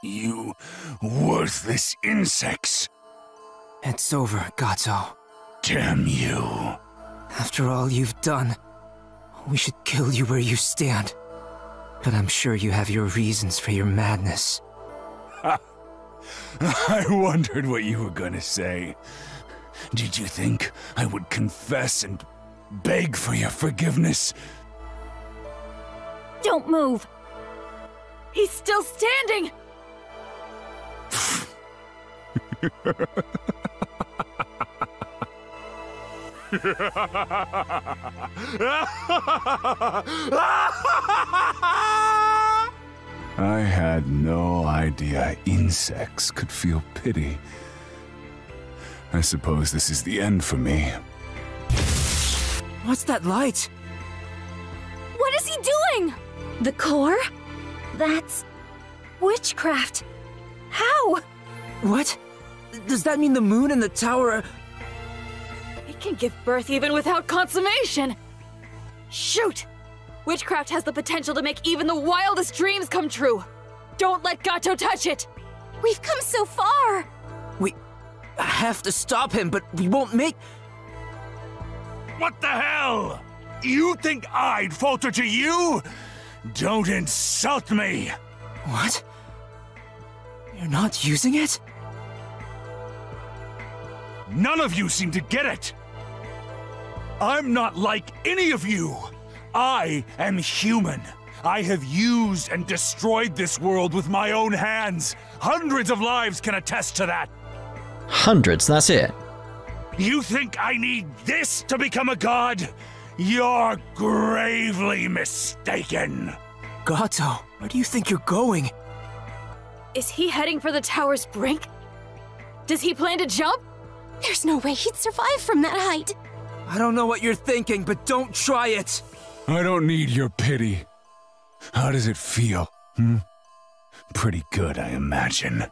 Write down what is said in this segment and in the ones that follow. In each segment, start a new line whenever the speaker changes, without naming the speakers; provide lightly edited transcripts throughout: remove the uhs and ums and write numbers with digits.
You worthless insects.
It's over, Gato.
Damn you.
After all you've done, we should kill you where you stand. But I'm sure you have your reasons for your madness.
I wondered what you were gonna say. Did you think I would confess and beg for your forgiveness?
Don't move! He's still standing!
I had no idea insects could feel pity. I suppose this is the end for me.
What's that light?
What is he doing? The core? That's witchcraft. How?
What? Does that mean the moon and the tower are...
It can give birth even without consummation! Shoot! Witchcraft has the potential to make even the wildest dreams come true! Don't let Gato touch it! We've come so far!
We have to stop him, but we won't make...
What the hell? You think I'd falter to you? Don't insult me!
What? You're not using it?
None of you seem to get it! I'm not like any of you! I am human. I have used and destroyed this world with my own hands. Hundreds of lives can attest to that.
Hundreds, that's it.
You think I need this to become a god? You're gravely mistaken.
Gato, where do you think you're going?
Is he heading for the tower's brink? Does he plan to jump?
There's no way he'd survive from that height.
I don't know what you're thinking, but don't try it.
I don't need your pity. How does it feel? Pretty good, I imagine.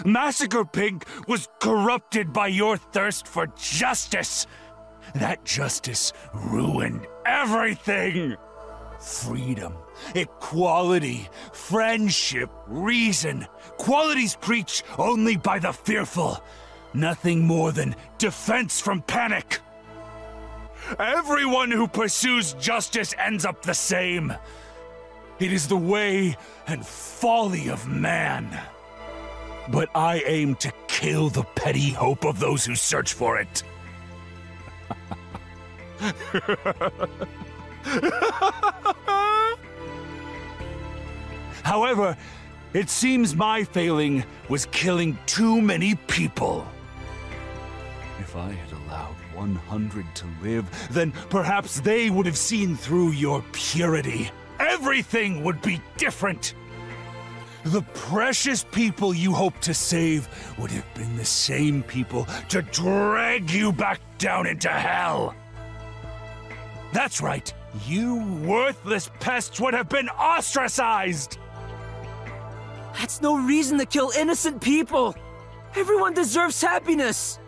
Massacre Pink was corrupted by your thirst for justice. That justice ruined everything. Freedom, equality, friendship, reason. Qualities preached only by the fearful. Nothing more than defense from panic. Everyone who pursues justice ends up the same. It is the way and folly of man. But I aim to kill the petty hope of those who search for it. However, it seems my failing was killing too many people. If I had allowed 100 to live, then perhaps they would have seen through your purity. Everything would be different. The precious people you hope to save would have been the same people to drag you back down into hell. That's right. You worthless pests would have been ostracized.
That's no reason to kill innocent people. Everyone deserves happiness.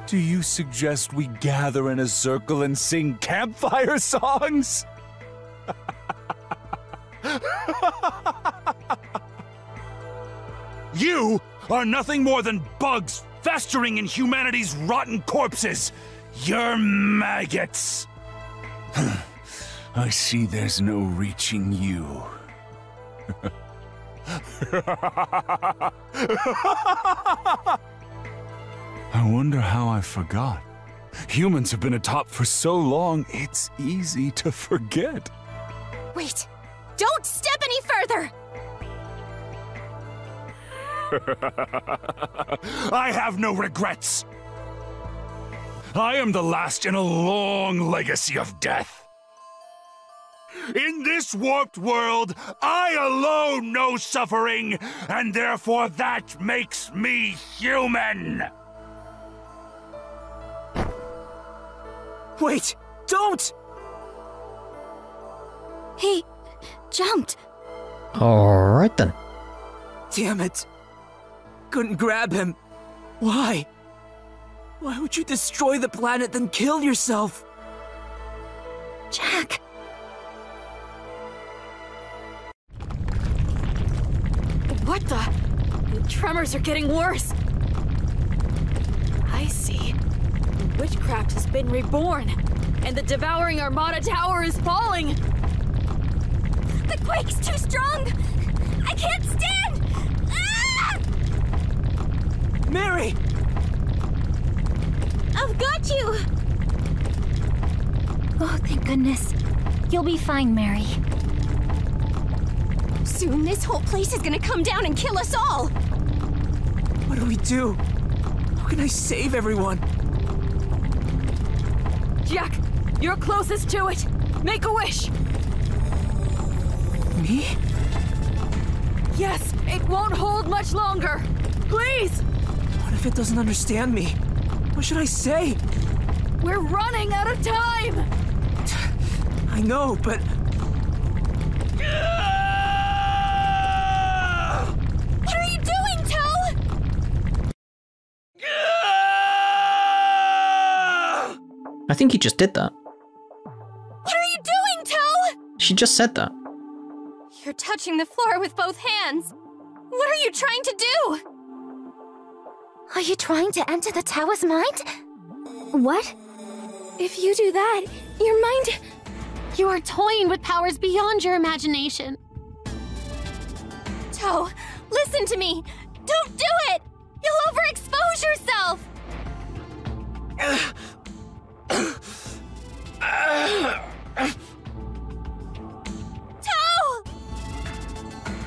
Do you suggest we gather in a circle and sing campfire songs? You are nothing more than bugs festering in humanity's rotten corpses. You're maggots. I see there's no reaching you. I wonder how I forgot. Humans have been atop for so long, it's easy to forget.
Wait! Don't step any further!
I have no regrets. I am the last in a long legacy of death. In this warped world, I alone know suffering, and therefore that makes me human.
Wait, don't!
He jumped.
Alright then.
Damn it. Couldn't grab him. Why? Why would you destroy the planet then kill yourself?
Jack.
The tremors are getting worse. I see. The witchcraft has been reborn, and the devouring Armada Tower is falling.
The quake's too strong! I can't stand! Ah!
Mary!
I've got you! Oh, thank goodness. You'll be fine, Mary. Soon this whole place is gonna come down and kill us all!
What do we do? How can I save everyone?
Jack, you're closest to it. Make a wish.
Me?
Yes, it won't hold much longer. Please!
What if it doesn't understand me? What should I say?
We're running out of time!
I know, but...
What are you doing, Toe?
I think he just did that.
What are you doing, Toe?
She just said that.
You're touching the floor with both hands. What are you trying to do? Are you trying to enter the tower's mind? What? If you do that, your mind...
You are toying with powers beyond your imagination.
Toe, listen to me. Don't do it! You'll overexpose yourself! Toe!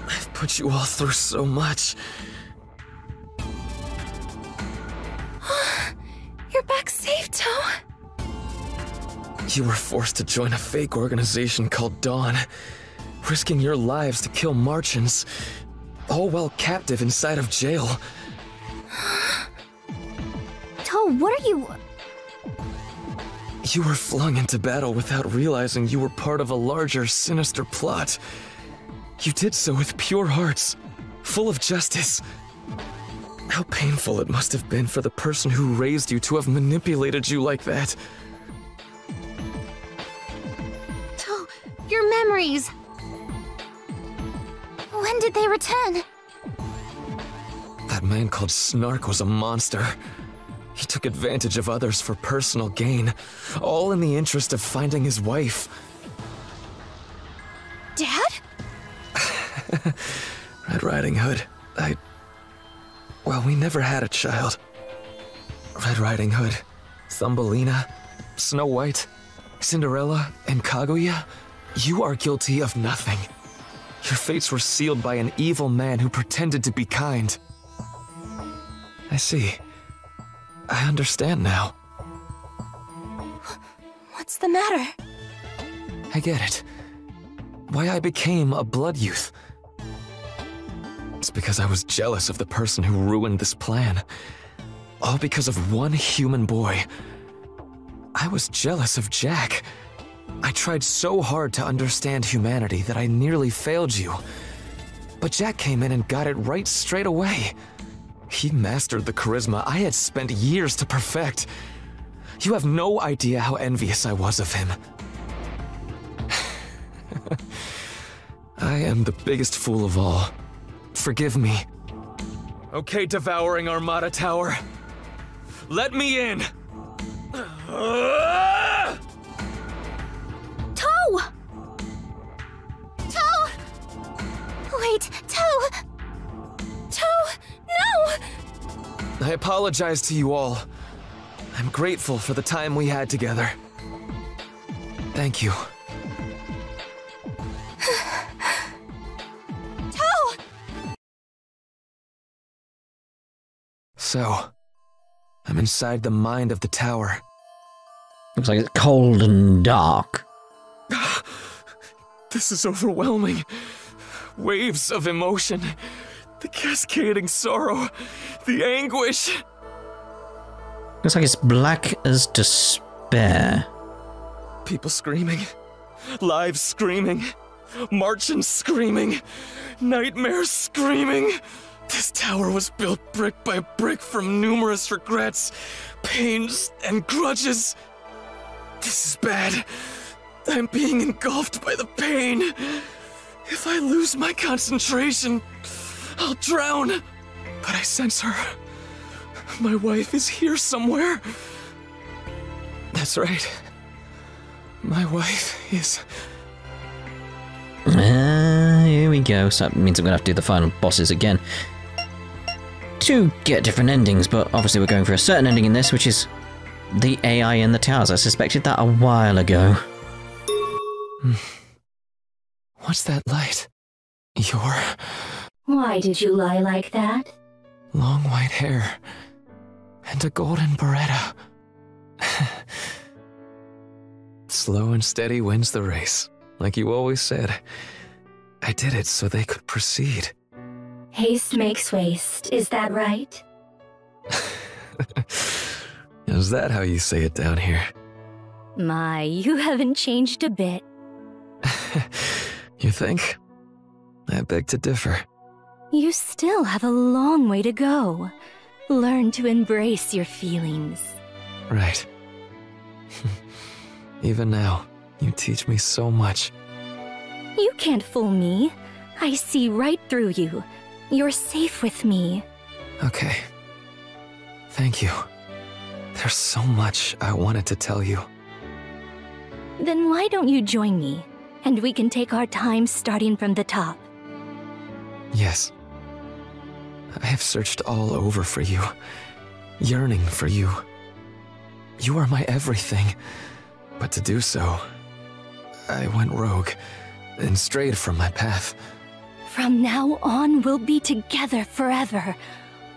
I've put you all through so much.
You're back safe, Toe.
You were forced to join a fake organization called Dawn, risking your lives to kill Marchens, all while captive inside of jail.
Toe, what are you...
You were flung into battle without realizing you were part of a larger, sinister plot. You did so with pure hearts, full of justice. How painful it must have been for the person who raised you to have manipulated you like that.
Toe, your memories.
When did they return?
That man called Snark was a monster. He took advantage of others for personal gain, all in the interest of finding his wife.
Dad?
Red Riding Hood, Well, we never had a child. Red Riding Hood, Thumbelina, Snow White, Cinderella, and Kaguya, you are guilty of nothing. Your fates were sealed by an evil man who pretended to be kind. I see. I understand now.
What's the matter?
I get it. Why I became a blood youth. It's because I was jealous of the person who ruined this plan. All because of one human boy. I was jealous of Jack. I tried so hard to understand humanity that I nearly failed you. But Jack came in and got it right straight away. He mastered the charisma I had spent years to perfect. You have no idea how envious I was of him. I am the biggest fool of all. Forgive me. Okay, devouring Armada Tower. Let me in!
Toe! Toe! Wait, Toe! Toe, no!
I apologize to you all. I'm grateful for the time we had together. Thank you.
Toe!
So, I'm inside the mind of the tower.
Looks like it's cold and dark.
This is overwhelming. Waves of emotion. The cascading sorrow. The anguish.
Looks like it's black as despair.
People screaming. Lives screaming. Marchen screaming. Nightmares screaming. This tower was built brick by brick from numerous regrets, pains, and grudges. This is bad. I'm being engulfed by the pain. If I lose my concentration, I'll drown! But I sense her. My wife is here somewhere. That's right. My wife is...
Here we go. So that means I'm gonna have to do the final bosses again. To get different endings, but obviously we're going for a certain ending in this, which is the AI in the towers. I suspected that a while ago.
What's that light? Your...
Why did you lie like that?
long white hair and a golden beretta. Slow and steady wins the race, like you always said. I did it so they could proceed.
Haste makes waste, is that right?
Is that how you say it down here?
My, you haven't changed a bit.
You think? I beg to differ.
You still have a long way to go. Learn to embrace your feelings.
Right. Even now, you teach me so much.
You can't fool me. I see right through you. You're safe with me.
Okay. Thank you. There's so much I wanted to tell you.
Then why don't you join me? And we can take our time starting from the top.
Yes. I have searched all over for you, yearning for you. You are my everything. But to do so, I went rogue and strayed from my path.
From now on, we'll be together forever.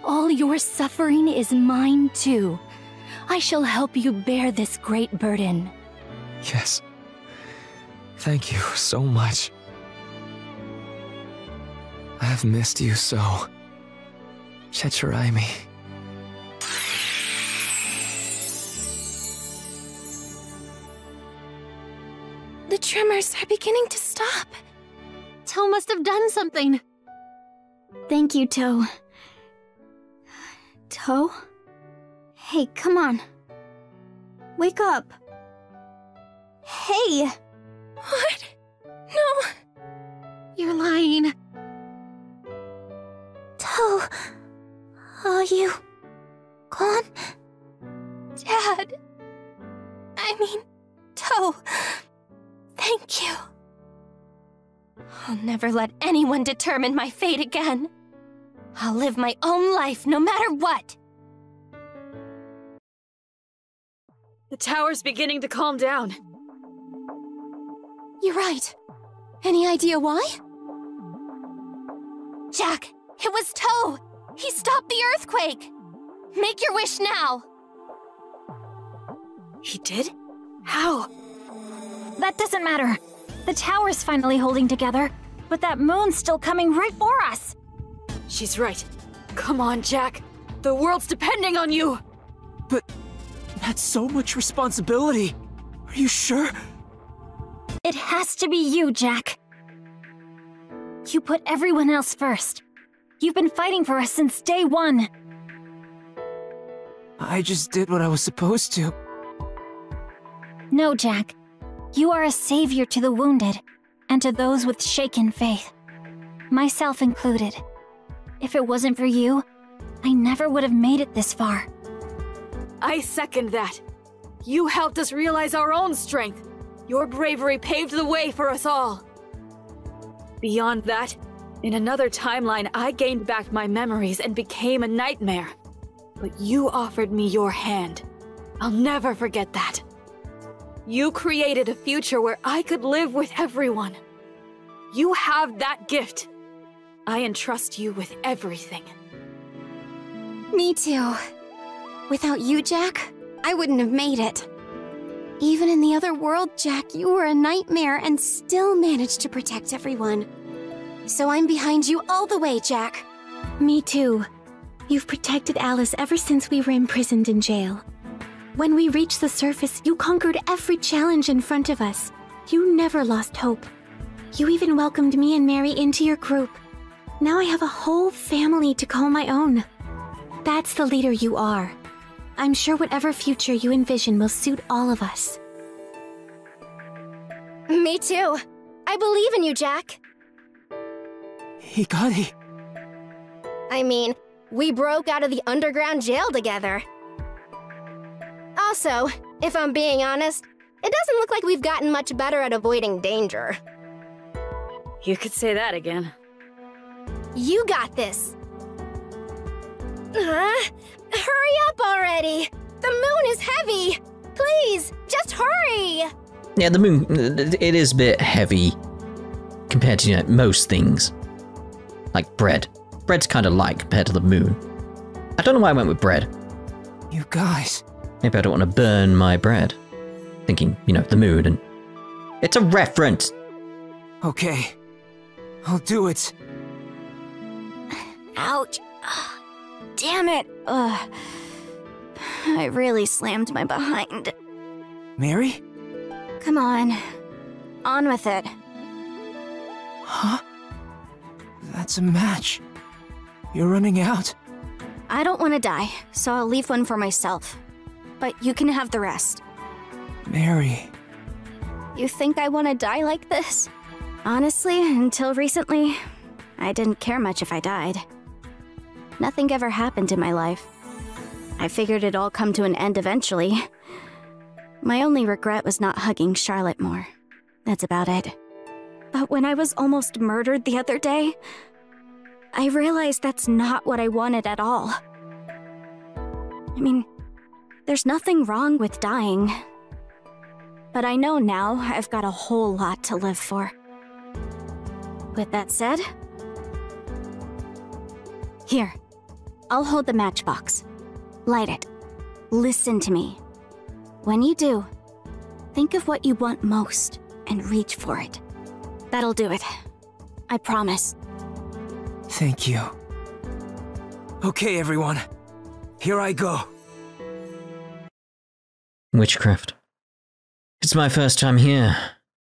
All your suffering is mine too. I shall help you bear this great burden.
Yes. Thank you so much. I have missed you so. Chechiraimi.
The tremors are beginning to stop.
Toe must have done something.
Thank you, Toe. Toe? Hey, come on. Wake up. Hey!
What? No!
You're lying.
Toe, are you gone?
Dad! I mean, Toe, thank you. I'll never let anyone determine my fate again. I'll live my own life no matter what.
The tower's beginning to calm down.
You're right. Any idea why? Jack, it was Toe. He stopped the earthquake. Make your wish now.
He did? How?
That doesn't matter. The tower's finally holding together, but that moon's still coming right for us.
She's right. Come on, Jack. The world's depending on you.
But that's so much responsibility. Are you sure?
It has to be you, Jack. You put everyone else first. You've been fighting for us since day one.
I just did what I was supposed to.
No, Jack. You are a savior to the wounded, and to those with shaken faith. Myself included. If it wasn't for you, I never would have made it this far.
I second that. You helped us realize our own strength. Your bravery paved the way for us all. Beyond that, in another timeline, I gained back my memories and became a nightmare. But you offered me your hand. I'll never forget that. You created a future where I could live with everyone. You have that gift. I entrust you with everything.
Me too. Without you, Jack, I wouldn't have made it. Even in the other world, Jack, you were a nightmare and still managed to protect everyone. So I'm behind you all the way, Jack. Me too. You've protected Alice ever since we were imprisoned in jail. When we reached the surface, you conquered every challenge in front of us. You never lost hope. You even welcomed me and Mary into your group. Now I have a whole family to call my own. That's the leader you are. I'm sure whatever future you envision will suit all of us.
Me too. I believe in you, Jack.
Hikari.
I mean, we broke out of the underground jail together. Also, if I'm being honest, it doesn't look like we've gotten much better at avoiding danger.
You could say that again.
You got this. Hurry up already! The moon is heavy! Please, just hurry!
Yeah, the moon, it is a bit heavy compared to, most things. Like bread. Bread's kind of light compared to the moon. I don't know why I went with bread.
You guys.
Maybe I don't want to burn my bread. Thinking, the moon and... It's a reference!
Okay. I'll do it.
Ouch. Damn it. I really slammed my behind.
Mary?
Come on. On with it.
Huh? That's a match. You're running out?
I don't want to die, so I'll leave one for myself. But you can have the rest.
Mary.
You think I want to die like this? Honestly, until recently, I didn't care much if I died. Nothing ever happened in my life. I figured it'd all come to an end eventually. My only regret was not hugging Charlotte more. That's about it. But when I was almost murdered the other day, I realized that's not what I wanted at all. I mean, there's nothing wrong with dying. But I know now I've got a whole lot to live for. With that said... Here, I'll hold the matchbox. Light it. Listen to me. When you do, think of what you want most and reach for it. That'll do it. I promise.
Thank you. Okay, everyone. Here I go.
Witchcraft. It's my first time here.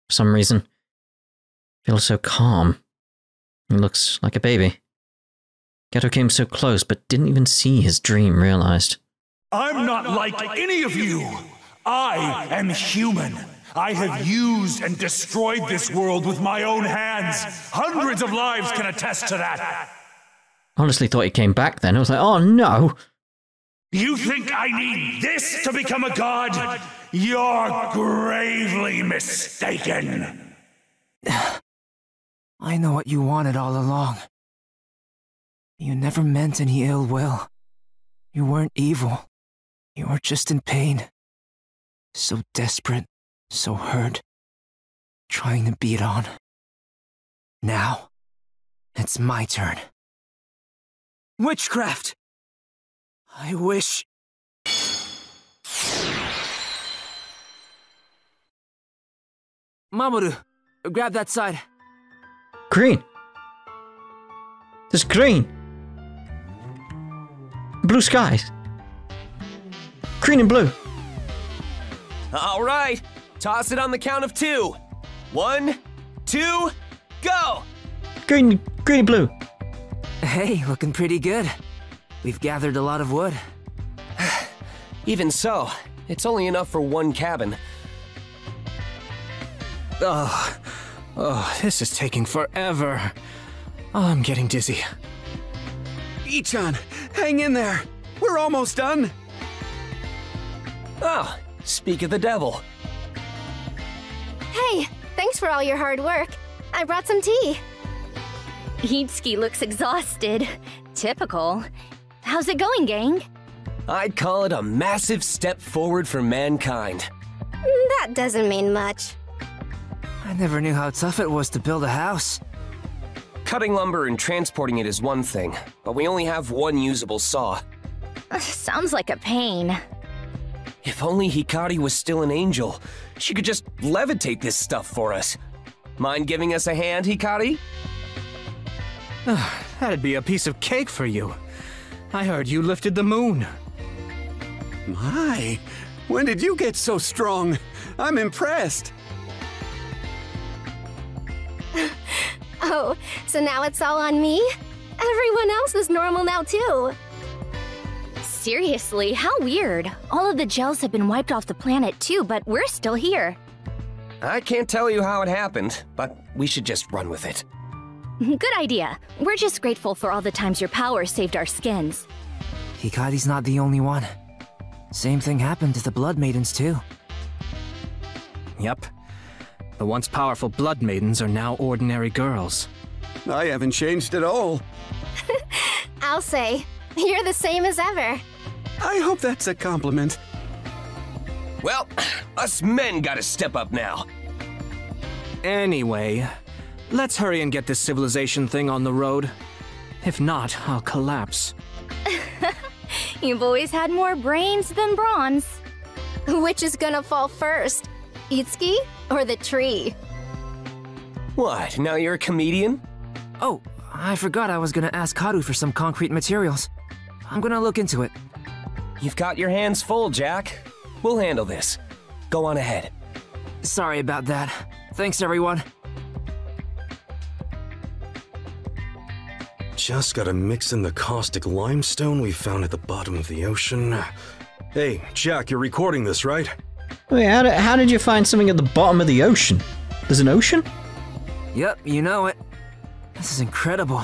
For some reason. I feel so calm. He looks like a baby. Gato came so close, but didn't even see his dream realized.
I'm not like any of you! I am human. I have used and destroyed this world with my own hands. Hundreds of lives can attest to that.
Honestly thought he came back then. I was like, oh no!
You think I need this to become a god? You're gravely mistaken.
I know what you wanted all along. You never meant any ill will. You weren't evil. You were just in pain. So desperate, so hurt. Trying to beat on. Now, it's my turn. Witchcraft! I wish... Mamoru, grab that side.
Green! There's green! Blue skies! Green and blue!
All right, toss it on the count of 2. 1, 2, go!
Green and blue!
Hey, looking pretty good. We've gathered a lot of wood.
Even so, it's only enough for one cabin.
Oh, this is taking forever. Oh, I'm getting dizzy.
Ichan, hang in there. We're almost done.
Oh, speak of the devil.
Hey, thanks for all your hard work. I brought some tea.
Heatski looks exhausted. Typical. How's it going, gang?
I'd call it a massive step forward for mankind.
That doesn't mean much.
I never knew how tough it was to build a house.
Cutting lumber and transporting it is one thing, but we only have one usable saw.
Sounds like a pain.
If only Hikari was still an angel, she could just levitate this stuff for us. Mind giving us a hand, Hikari?
That'd be a piece of cake for you. I heard you lifted the moon. My, when did you get so strong? I'm impressed.
Oh, so now it's all on me? Everyone else is normal now too.
Seriously, how weird. All of the gels have been wiped off the planet too, but we're still here.
I can't tell you how it happened, but we should just run with it.
Good idea. We're just grateful for all the times your power saved our skins.
Hikari's not the only one. Same thing happened to the Blood Maidens, too.
Yep. The once powerful Blood Maidens are now ordinary girls.
I haven't changed at all.
I'll say, you're the same as ever.
I hope that's a compliment.
Well, us men gotta step up now.
Anyway, let's hurry and get this civilization thing on the road. If not, I'll collapse.
You've always had more brains than bronze.
Which is gonna fall first? Itsuki or the tree?
What, now you're a comedian?
Oh, I forgot I was gonna ask Haru for some concrete materials. I'm gonna look into it.
You've got your hands full, Jack. We'll handle this. Go on ahead.
Sorry about that. Thanks, everyone.
Just gotta mix in the caustic limestone we found at the bottom of the ocean. Hey, Jack, you're recording this, right?
Wait, how did you find something at the bottom of the ocean? There's an ocean?
Yep, you know it. This is incredible.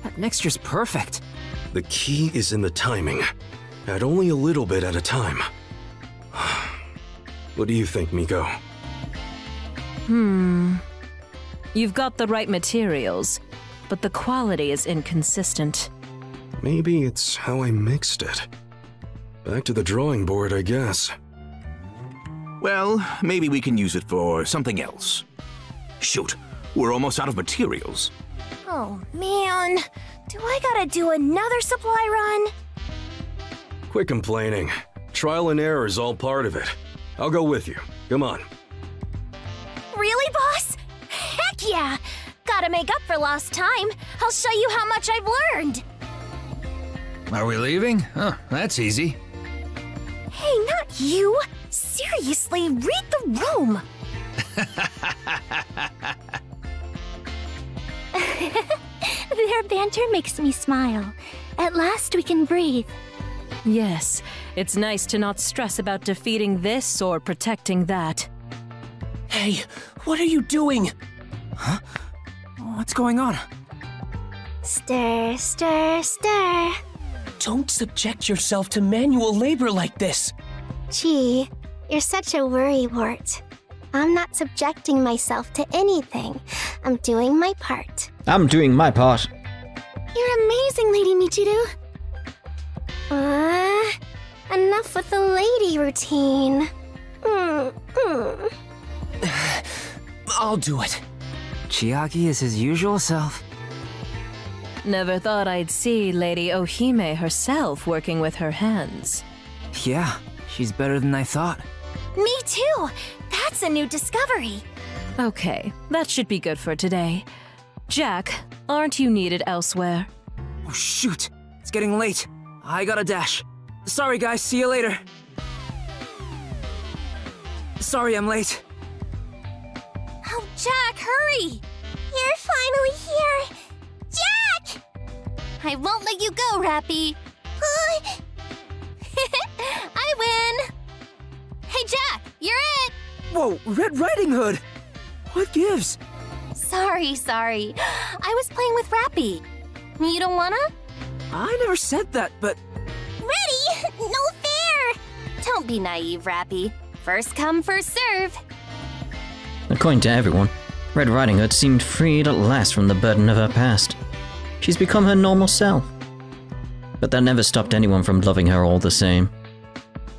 That mixture's perfect.
The key is in the timing. Add only a little bit at a time. What do you think, Miko?
You've got the right materials, but the quality is inconsistent.
Maybe it's how I mixed it. Back to the drawing board, I guess.
Well, maybe we can use it for something else. Shoot, we're almost out of materials.
Oh man, do I gotta do another supply run?
Quit complaining. Trial and error is all part of it. I'll go with you. Come on.
Really, boss? Heck yeah! Gotta make up for lost time. I'll show you how much I've learned.
Are we leaving? Oh, that's easy.
Hey, not you! Seriously, read the room! Their banter makes me smile. At last we can breathe.
Yes, it's nice to not stress about defeating this or protecting that.
Hey, what are you doing?
Huh? What's going on?
Stir, stir, stir.
Don't subject yourself to manual labor like this.
Gee, you're such a worrywart. I'm not subjecting myself to anything. I'm doing my part.
I'm doing my part.
You're amazing, Lady Michiru. Enough with the lady routine.
I'll do it.
Chiaki is his usual self.
Never thought I'd see Lady Ohime herself working with her hands.
Yeah, she's better than I thought.
Me too! That's a new discovery.
Okay, that should be good for today. Jack, aren't you needed elsewhere?
Oh shoot, it's getting late. I gotta dash. Sorry guys, see you later. Sorry I'm late.
Oh, Jack, hurry! You're finally here! Jack! I won't let you go, Rappy. I win! Hey, Jack, you're it!
Whoa, Red Riding Hood! What gives?
Sorry. I was playing with Rappy. You don't wanna?
I never said that, but...
Ready! No fair! Don't be naive, Rappy. First come, first serve.
According to everyone, Red Riding Hood seemed freed at last from the burden of her past. She's become her normal self. But that never stopped anyone from loving her all the same.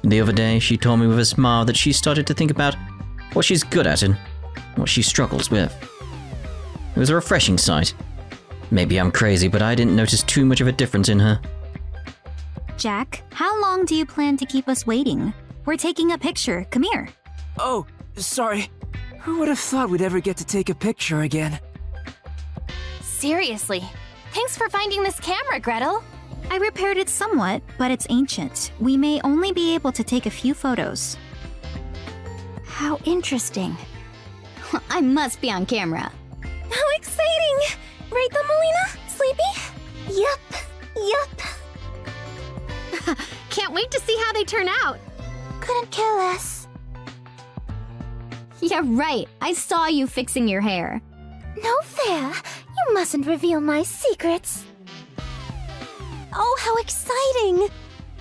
The other day, she told me with a smile that she started to think about what she's good at and what she struggles with. It was a refreshing sight. Maybe I'm crazy, but I didn't notice too much of a difference in her.
Jack, how long do you plan to keep us waiting? We're taking a picture. Come here.
Oh, sorry. Who would have thought we'd ever get to take a picture again?
Seriously. Thanks for finding this camera, Gretel.
I repaired it somewhat, but it's ancient. We may only be able to take a few photos.
How interesting.
I must be on camera.
How exciting! Right, Thumbelina? Sleepy? Yup.
Can't wait to see how they turn out.
Couldn't kill us.
Yeah, right. I saw you fixing your hair.
No fair. You You mustn't reveal my secrets.
Oh, how exciting!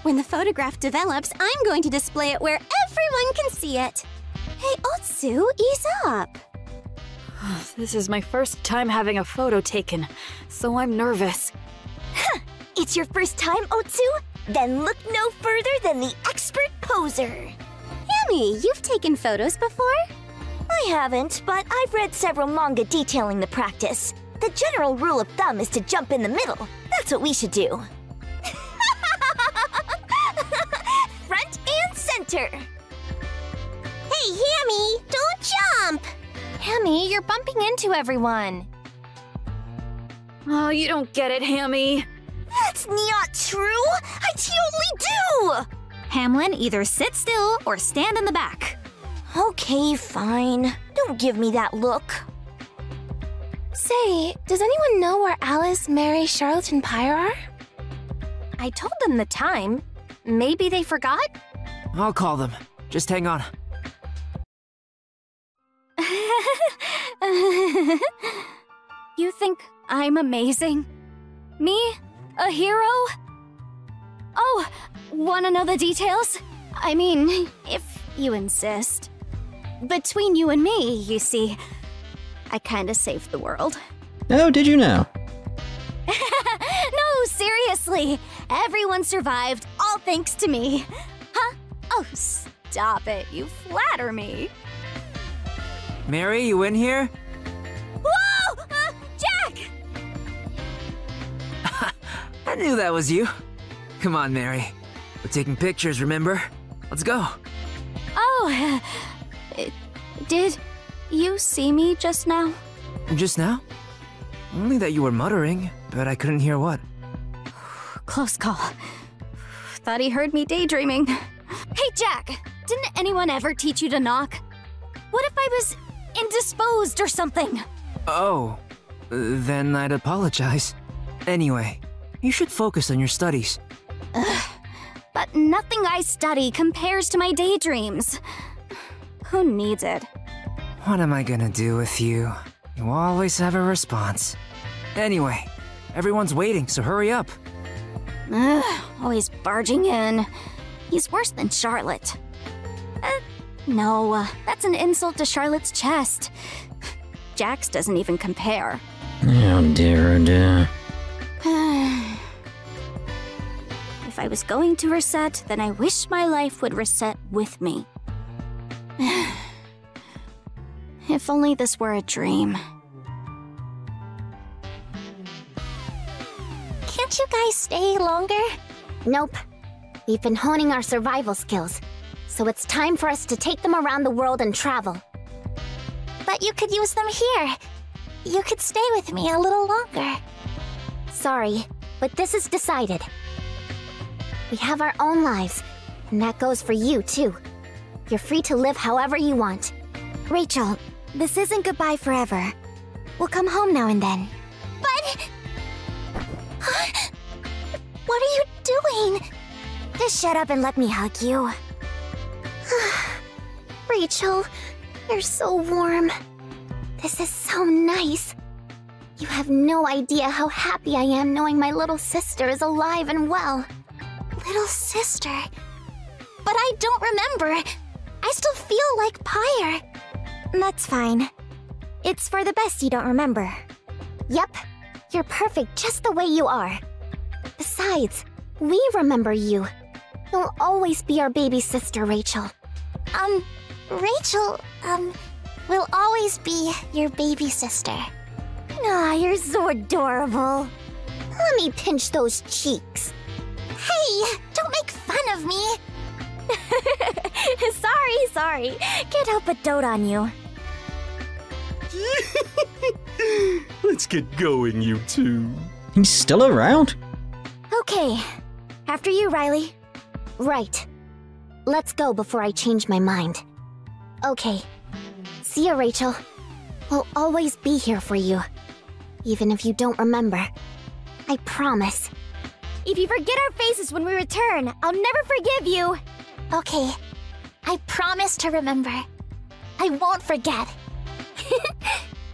When the photograph develops, I'm going to display it where everyone can see it. Hey, Otsu, ease up.
This is my first time having a photo taken, so I'm nervous.
Huh, it's your first time, Otsu? Then look no further than the expert poser.
Hammy, you've taken photos before?
I haven't, but I've read several manga detailing the practice. The general rule of thumb is to jump in the middle. That's what we should do. Front and center.
Hey, Hammy, don't jump!
Hammy, you're bumping into everyone.
Oh, you don't get it, Hammy.
That's not true! I totally do!
Hamlin, either sit still or stand in the back.
Okay, fine. Don't give me that look.
Say, does anyone know where Alice, Mary, Charlotte, and Pyre are?
I told them the time. Maybe they forgot?
I'll call them. Just hang on.
You think I'm amazing? Me? A hero? Oh, wanna know the details? I mean, if you insist. Between you and me, you see, I kinda saved the world.
Oh, did you now?
No, seriously! Everyone survived, all thanks to me. Huh? Oh, stop it. You flatter me.
Mary, you in here?
Whoa! Jack!
I knew that was you. Come on, Mary. We're taking pictures, remember? Let's go.
Oh, did you see me just now?
Just now? Only that you were muttering, but I couldn't hear what.
Close call. Thought he heard me daydreaming. Hey, Jack! Didn't anyone ever teach you to knock? What if I was indisposed or something?
Oh, then I'd apologize. Anyway, you should focus on your studies.
But nothing I study compares to my daydreams. Who needs it?
What am I gonna do with you? You always have a response. Anyway, everyone's waiting, so hurry up.
Always barging in. He's worse than Charlotte. No, that's an insult to Charlotte's chest. Jack's doesn't even compare.
Oh dear, oh dear.
If I was going to reset, then I wish my life would reset with me. If only this were a dream.
Can't you guys stay longer? Nope. We've been honing our survival skills, so it's time for us to take them around the world and travel. But you could use them here. You could stay with me a little longer. Sorry, but this is decided. We have our own lives, and that goes for you, too. You're free to live however you want. Rachel, this isn't goodbye forever. We'll come home now and then. But... What are you doing? Just shut up and let me hug you. Rachel, you're so warm. This is so nice. You have no idea how happy I am knowing my little sister is alive and well. Little sister? But I don't remember. I still feel like Pyre. That's fine. It's for the best you don't remember. Yep, you're perfect just the way you are. Besides, we remember you. You'll always be our baby sister, Rachel. Rachel, will always be your baby sister. Aw, you're so adorable. Let me pinch those cheeks. Hey, don't make fun of me. Sorry. Can't help but dote on you.
Let's get going, you two.
He's still around?
Okay, after you, Riley. Right. Let's go before I change my mind. Okay. See ya, Rachel. We'll always be here for you. Even if you don't remember. I promise.
If you forget our faces when we return, I'll never forgive you.
Okay. I promise to remember. I won't forget.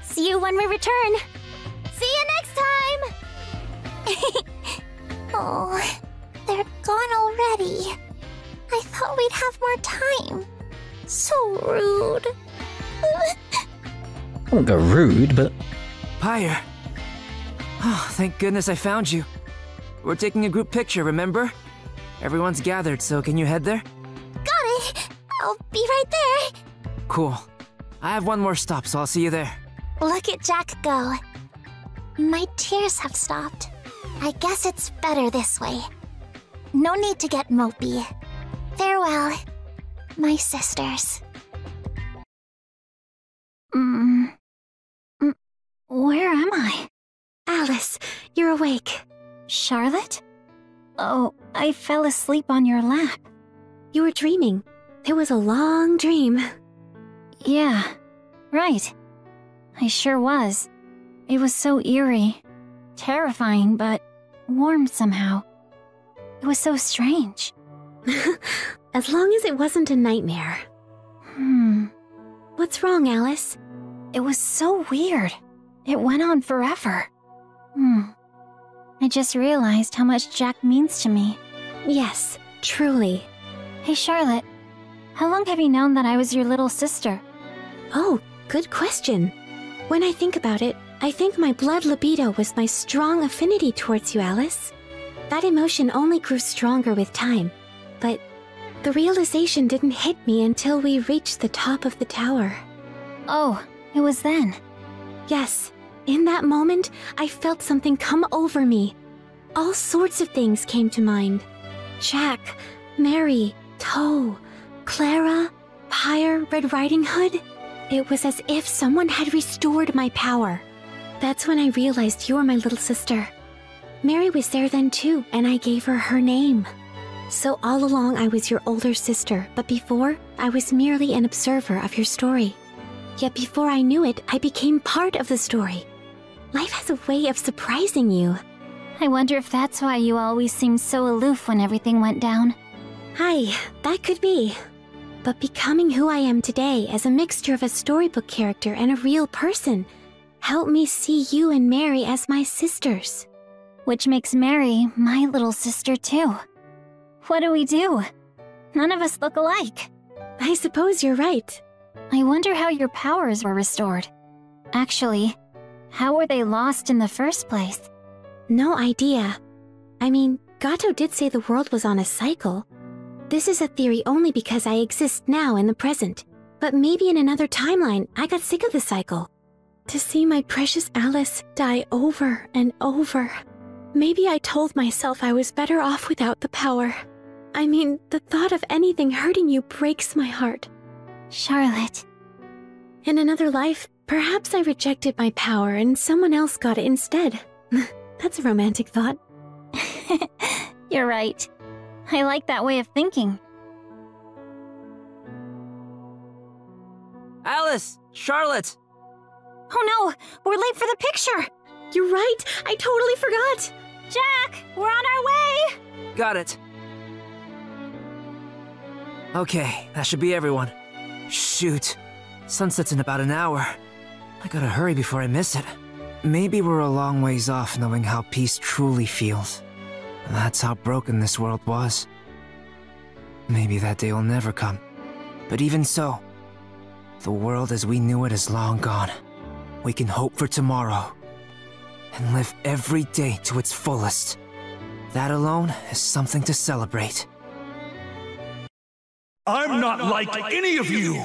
See you when we return.
See you
Oh, they're gone already. I thought we'd have more time. So rude.
I won't go rude, but...
Pyre. Oh, thank goodness I found you. We're taking a group picture, remember? Everyone's gathered, so can you head there?
Got it. I'll be right there.
Cool. I have one more stop, so I'll see you there.
Look at Jack go. My tears have stopped. I guess it's better this way. No need to get mopey. Farewell, my sisters.
Where am I?
Alice, you're awake.
Charlotte? Oh, I fell asleep on your lap.
You were dreaming. It was a long dream.
Yeah, right. I sure was. It was so eerie. Terrifying, but warm somehow. It was so strange.
As long as it wasn't a nightmare. What's wrong, Alice?
It was so weird. It went on forever. I just realized how much Jack means to me.
Yes, truly.
Hey, Charlotte. How long have you known that I was your little sister?
Oh, good question. When I think about it, I think my blood libido was my strong affinity towards you, Alice. That emotion only grew stronger with time, but the realization didn't hit me until we reached the top of the tower.
Oh, it was then.
Yes, in that moment, I felt something come over me. All sorts of things came to mind. Jack, Mary, Toe, Clara, Pyre, Red Riding Hood. It was as if someone had restored my power. That's when I realized you were my little sister. Mary was there then too, and I gave her her name. So all along I was your older sister, but before, I was merely an observer of your story. Yet before I knew it, I became part of the story. Life has a way of surprising you.
I wonder if that's why you always seemed so aloof when everything went down.
Hi, that could be. But becoming who I am today as a mixture of a storybook character and a real person helped me see you and Mary as my sisters.
Which makes Mary my little sister too. What do we do? None of us look alike.
I suppose you're right.
I wonder how your powers were restored. Actually, how were they lost in the first place?
No idea. I mean, Gato did say the world was on a cycle. This is a theory only because I exist now in the present. But maybe in another timeline, I got sick of the cycle. To see my precious Alice die over and over. Maybe I told myself I was better off without the power. I mean, the thought of anything hurting you breaks my heart.
Charlotte.
In another life, perhaps I rejected my power and someone else got it instead. That's a romantic thought.
You're right. I like that way of thinking.
Alice! Charlotte!
Oh no! We're late for the picture!
You're right! I totally forgot!
Jack! We're on our way!
Got it. Okay, that should be everyone. Shoot. Sunset's in about an hour. I gotta hurry before I miss it. Maybe we're a long ways off knowing how peace truly feels. That's how broken this world was. Maybe that day will never come. But even so, the world as we knew it is long gone. We can hope for tomorrow. And live every day to its fullest. That alone is something to celebrate.
I'm not like any of you!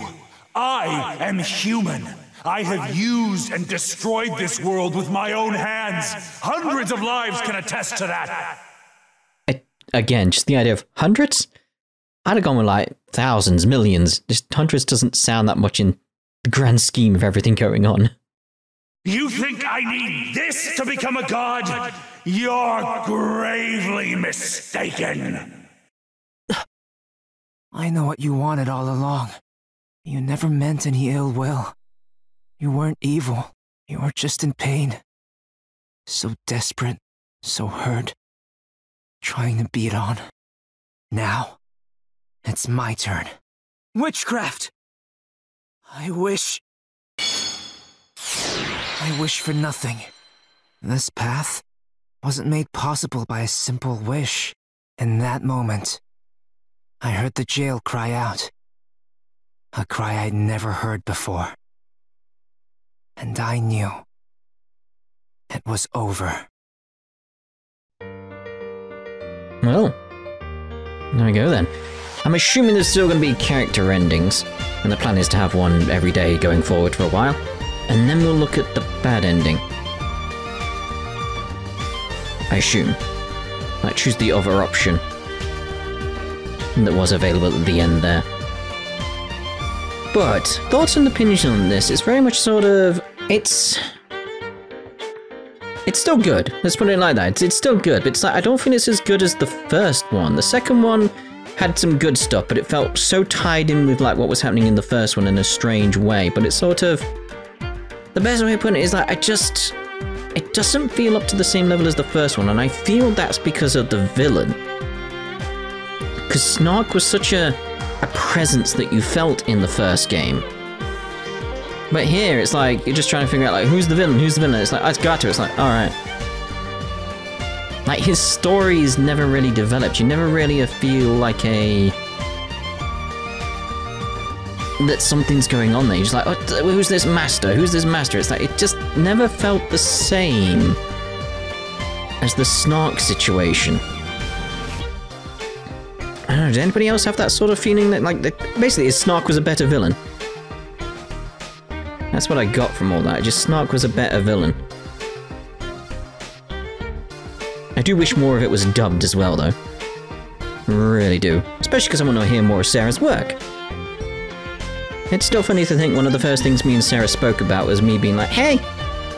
I am human! I have used and destroyed this world with my own hands! Hundreds of lives can attest to that!
Again, just the idea of hundreds? I'd have gone with like thousands, millions. Just hundreds doesn't sound that much in the grand scheme of everything going on.
You think I need this to become a god? You're gravely mistaken!
I know what you wanted all along. You never meant any ill will. You weren't evil. You were just in pain. So desperate, so hurt. Trying to beat on. Now, it's my turn. Witchcraft! I wish for nothing. This path, wasn't made possible by a simple wish. In that moment, I heard the jail cry out. A cry I'd never heard before. And I knew it was over.
Well, there we go then. I'm assuming there's still going to be character endings, and the plan is to have one every day going forward for a while, and then we'll look at the bad ending. I assume. Like, choose the other option that was available at the end there. But, thoughts and opinions on this, it's very much sort of... It's still good. Let's put it like that. It's still good, but it's like, I don't think it's as good as the first one. The second one had some good stuff, but it felt so tied in with like what was happening in the first one in a strange way. But it's sort of... The best way of putting it is like, it doesn't feel up to the same level as the first one, and I feel that's because of the villain. Because Snark was such a presence that you felt in the first game. But here, it's like, you're just trying to figure out, like, who's the villain, who's the villain? It's like, oh, it's Gato. It's like, alright. Like, his story is never really developed. You never really feel like that something's going on there. You're just like, oh, who's this master? Who's this master? It's like, it just never felt the same as the Snark situation. I don't know, did anybody else have that sort of feeling that, like, basically, Snark was a better villain? That's what I got from all that. Just Snark was a better villain. I do wish more of it was dubbed as well, though. Really do. Especially because I want to hear more of Sarah's work. It's still funny to think one of the first things me and Sarah spoke about was me being like, hey,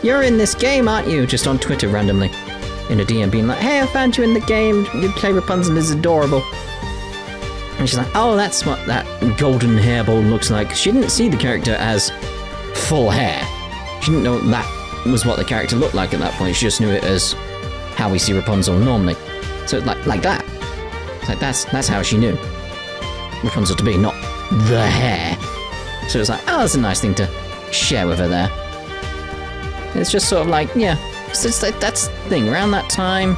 you're in this game, aren't you? Just on Twitter randomly. In a DM being like, hey, I found you in the game. You play Rapunzel, is adorable. And she's like, oh, that's what that golden hairball looks like. She didn't see the character as full hair. She didn't know that was what the character looked like at that point. She just knew it as how we see Rapunzel normally. So like that. It's like that's how she knew Rapunzel to be, not the hair. So it was like, oh, that's a nice thing to share with her there. It's just sort of like, yeah, it's like, that's the thing. Around that time,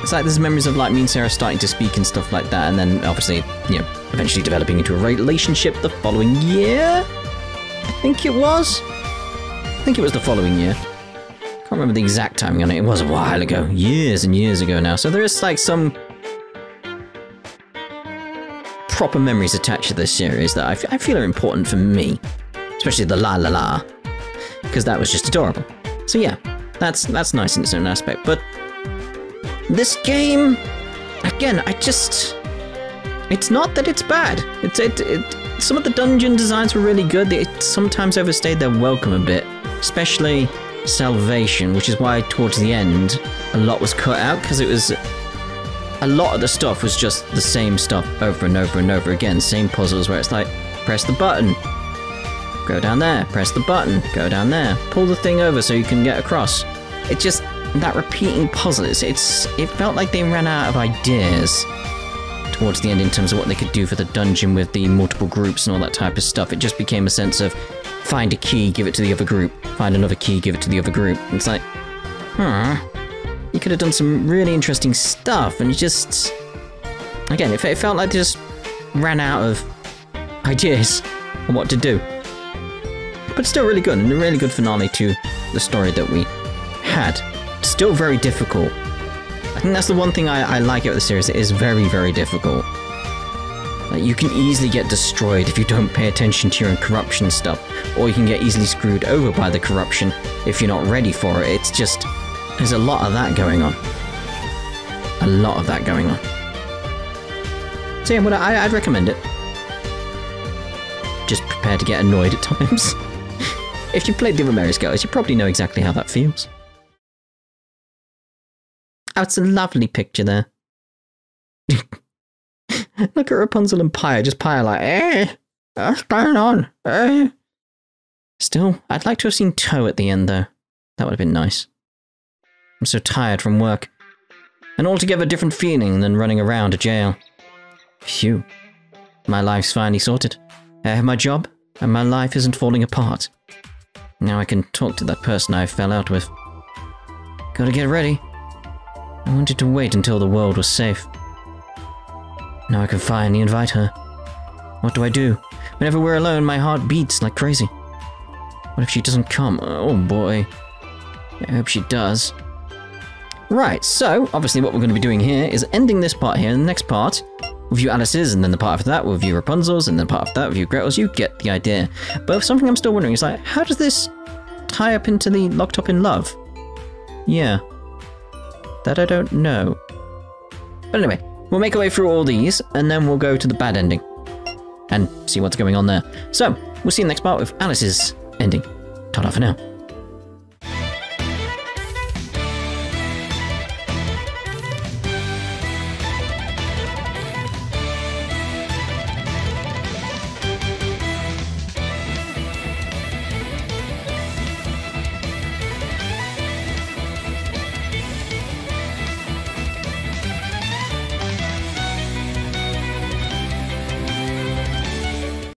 it's like there's memories of like me and Sarah starting to speak and stuff like that, and then obviously, you know, eventually developing into a relationship the following year. I think it was the following year. Can't remember the exact timing on it. It was a while ago, years and years ago now. So there is like some proper memories attached to this series that I feel are important for me, especially the la la la, because that was just adorable. So yeah, that's nice in its own aspect. But this game, again, it's not that it's bad. Some of the dungeon designs were really good. They sometimes overstayed their welcome a bit, especially Salvation, which is why towards the end a lot was cut out, because it was a lot of the stuff was just the same stuff over and over and over again. Same puzzles where it's like, press the button, go down there, press the button, go down there, pull the thing over so you can get across. It just, that repeating puzzles, it felt like they ran out of ideas towards the end in terms of what they could do for the dungeon with the multiple groups and all that type of stuff. It just became a sense of find a key, give it to the other group, find another key, give it to the other group. It's like, you could have done some really interesting stuff, and you just, again, it felt like they just ran out of ideas on what to do. But still really good, and a really good finale to the story that we had. Still very difficult. I think that's the one thing I like about the series. It is very, very difficult. Like, you can easily get destroyed if you don't pay attention to your own corruption stuff, or you can get easily screwed over by the corruption if you're not ready for it. It's just, there's a lot of that going on. A lot of that going on. So yeah, I'd recommend it. Just prepare to get annoyed at times. If you've played the other Mario Skelters, you probably know exactly how that feels. Oh, it's a lovely picture there. Look at Rapunzel and Pyre, just Pyre like, what's going on? Still, I'd like to have seen Toe at the end though. That would have been nice. I'm so tired from work. An altogether different feeling than running around a jail. Phew. My life's finally sorted. I have my job, and my life isn't falling apart. Now I can talk to that person I fell out with. Gotta get ready. I wanted to wait until the world was safe. Now I can finally invite her. What do I do? Whenever we're alone, my heart beats like crazy. What if she doesn't come? Oh boy. I hope she does. Right, so, obviously what we're going to be doing here is ending this part here, and the next part, with you Alice's, and then the part after that with you Rapunzel's, and then the part after that with you Gretel's. You get the idea. But something I'm still wondering is, like, how does this tie up into the Locked Up in Love? Yeah. That I don't know. But anyway, we'll make our way through all these, and then we'll go to the bad ending. And see what's going on there. So, we'll see you in the next part with Alice's ending. Ta-da for now.